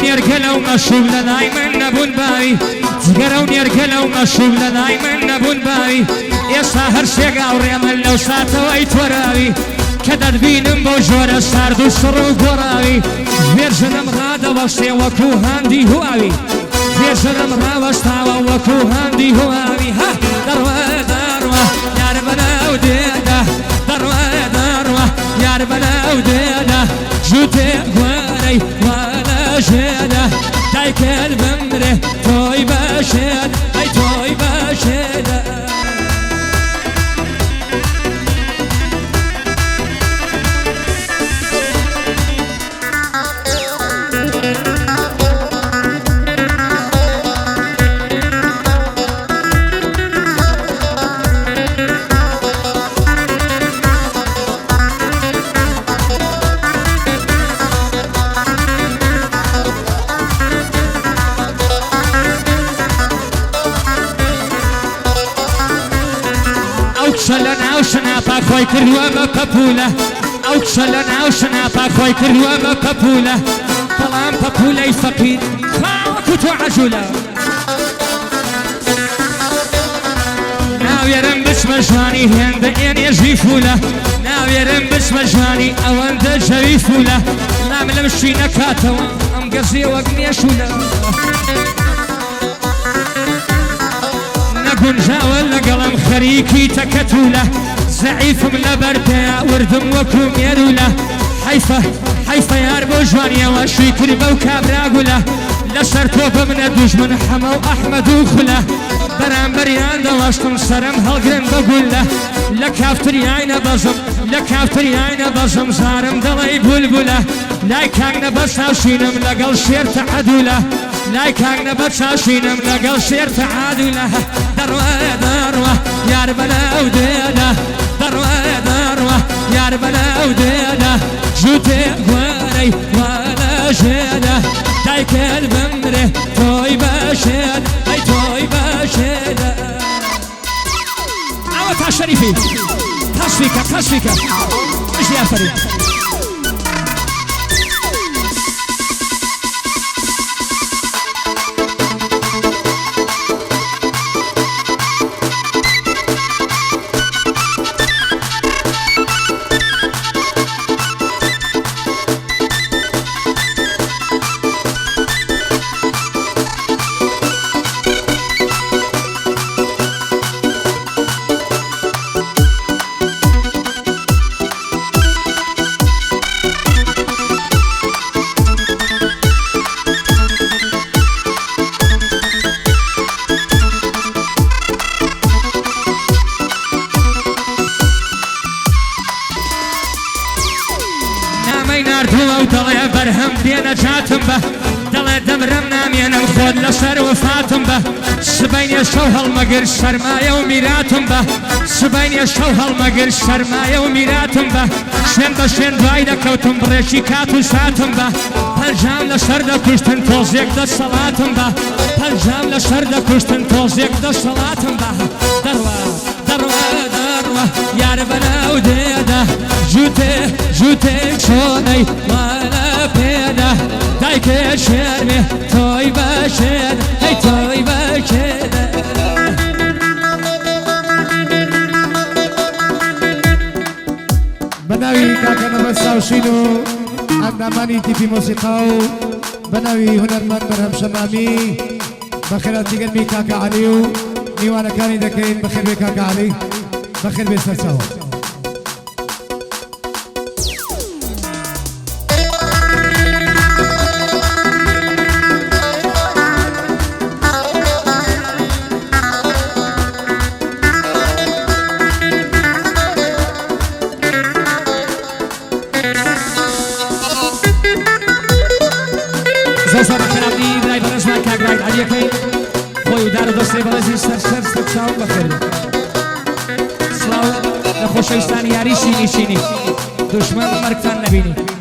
ونيرقلة ومشوب للاي من نبون باوي جگرة ونيرقلة ومشوب للاي من نبون باوي يا ساهر شيقا وريمن لو ساتوا ايتوراوي كدر بينم بوجورة ساردو سرو قراوي فيرجنم غادة وشي وكو هاندي هواوي فيرجنم راوشتاوا وكو هاندي هواوي ها دروا دروا يا ربنا ودينا دروا دروا يا ربنا ودينا جوتي غواري ولا جينا دايك الممري توي باشينا اي توي باشينا شلنا وشنا باخوي كروا مقبولة أو شلنا وشنا باخوي كروا مقبولة طلام مقبولة يفقيد فاكتو عجولة ناو يرم بس مجاني هند إن يجيفولة ناو يرم بس مجاني أو أنت جريفولة لا ملمشي نكاتو أم قصي وقني شولة جاول قلم خريكي تكتولة زعيف من لبرتا وردم وكوم يروله حيفا يا ربو جوانيا وشي كربا وكابراقوله لسرتو بمن الدجمن حما وأحمد وخله برام بريان دواشتم سرم هالقرن بقوله لكافتري عين بزم زارم دلي بلبله لايكاقنا بساشينم لقل شير تعدوله لايكاقنا بساشينم لقل شير تعدوله دروا دروا يا ربنا ودينا دروا دروا يا ربنا ودينا جوتي غواري ولا جينا دايك الممري توي باشينا اي توي باشينا عوات عشريفي تصفيكا ايش يا فريد دڵێ بەرهەم دێنە جاتم بە دڵێ دەمرم نامێنم خۆت لەسەر وفاتم بە سبەینێ شەو هەڵمەگر سەرمایە و میراتم بە سبەینێ شەو هەڵمەگر سەرمایە و میراتم بە شوێن بە شوێن دوای دەکەوتم بڕێکی کات و ساتم بە پەنجام لەسەر دەکوشتن تۆزێک دەسەڵاتم بە پەنجام لەسەر دەکوشتن تۆزێک دەسەڵاتم بە دەڕوا دەڕوا دەڕوا یارە بەناو دێدا جوتێ چۆنەی وانە پێدا دایکێ شێرمێ تۆی باشێن هەی تۆی باشێنە بەناوی کاکە نەبەست ساوشین و ئەندامانی تیپی مۆسیقا و بەناوی هونەرمەند بەرهەم شەمامی بەخێراتی گەرمی کاکە عەلی و میوانەکانی دەکەین بەخێر بێ کاکە عەلی بەخێر بێ سەرچاوە زۆر بەخێرابنی برای بەڕێزمان کاک برای عەلیەکەی خۆی و دار و دەستێ بەڕێزی سەرچاو بەخێر سڵاو لە خۆشەویستانی یاری شینی دوژمن مەرگتان نەبینی